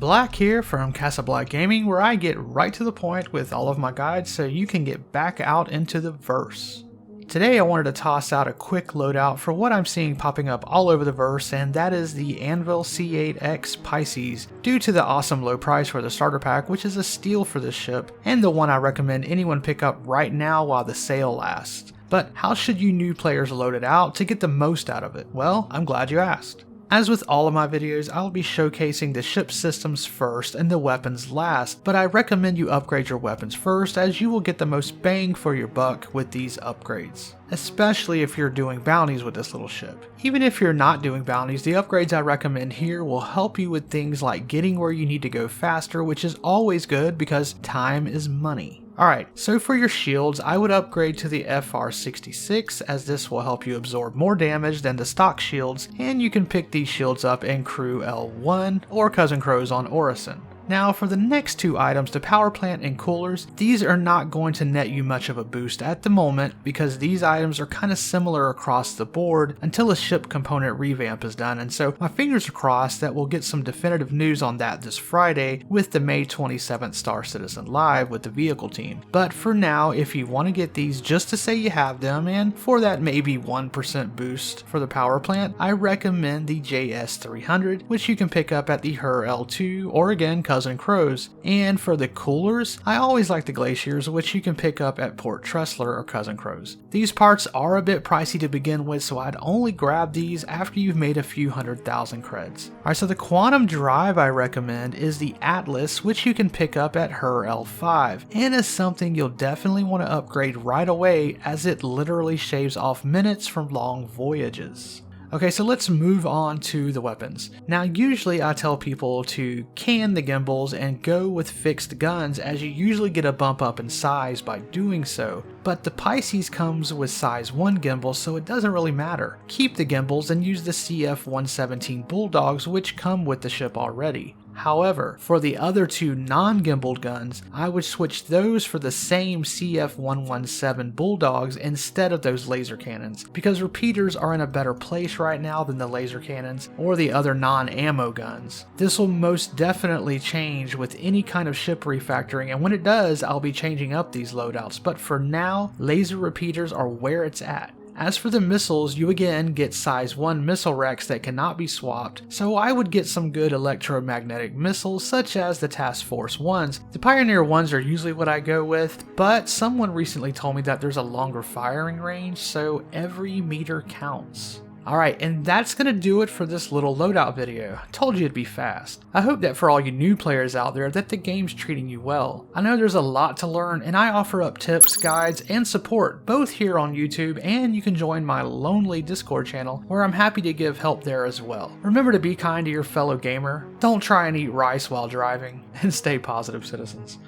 Black here from Casa Black Gaming, where I get right to the point with all of my guides so you can get back out into the verse. Today I wanted to toss out a quick loadout for what I'm seeing popping up all over the verse, and that is the Anvil C8X Pisces, due to the awesome low price for the starter pack, which is a steal for this ship, and the one I recommend anyone pick up right now while the sale lasts. But how should you new players load it out to get the most out of it? Well, I'm glad you asked. As with all of my videos, I'll be showcasing the ship systems first and the weapons last, but I recommend you upgrade your weapons first as you will get the most bang for your buck with these upgrades, especially if you're doing bounties with this little ship. Even if you're not doing bounties, the upgrades I recommend here will help you with things like getting where you need to go faster, which is always good because time is money. Alright, so for your shields, I would upgrade to the FR66 as this will help you absorb more damage than the stock shields, and you can pick these shields up in Crew L1 or Cousin Crows on Orison. Now for the next two items, the power plant and coolers, these are not going to net you much of a boost at the moment because these items are kind of similar across the board until a ship component revamp is done, and so my fingers are crossed that we'll get some definitive news on that this Friday with the May 27th Star Citizen Live with the vehicle team. But for now, if you want to get these just to say you have them and for that maybe 1% boost for the power plant, I recommend the JS300, which you can pick up at the HER L2 or again Cousin Crows. And for the coolers, I always like the Glaciers, which you can pick up at Port Tressler or Cousin Crows. These parts are a bit pricey to begin with, so I'd only grab these after you've made a few 100,000 creds. Alright, so the Quantum Drive I recommend is the Atlas, which you can pick up at HER L5, and is something you'll definitely want to upgrade right away as it literally shaves off minutes from long voyages. Okay, so let's move on to the weapons. Now usually I tell people to can the gimbals and go with fixed guns as you usually get a bump up in size by doing so, but the Pisces comes with size 1 gimbals so it doesn't really matter. Keep the gimbals and use the CF-117 Bulldogs which come with the ship already. However, for the other two non-gimbaled guns, I would switch those for the same CF-117 Bulldogs instead of those laser cannons, because repeaters are in a better place right now than the laser cannons or the other non-ammo guns. This will most definitely change with any kind of ship refactoring, and when it does, I'll be changing up these loadouts, but for now, laser repeaters are where it's at. As for the missiles, you again get size 1 missile racks that cannot be swapped, so I would get some good electromagnetic missiles such as the Task Force 1s. The Pioneer 1s are usually what I go with, but someone recently told me that there's a longer firing range, so every meter counts. Alright, and that's going to do it for this little loadout video. I told you it'd be fast. I hope that for all you new players out there that the game's treating you well. I know there's a lot to learn and I offer up tips, guides, and support both here on YouTube, and you can join my lonely Discord channel where I'm happy to give help there as well. Remember to be kind to your fellow gamer, don't try and eat rice while driving, and stay positive citizens.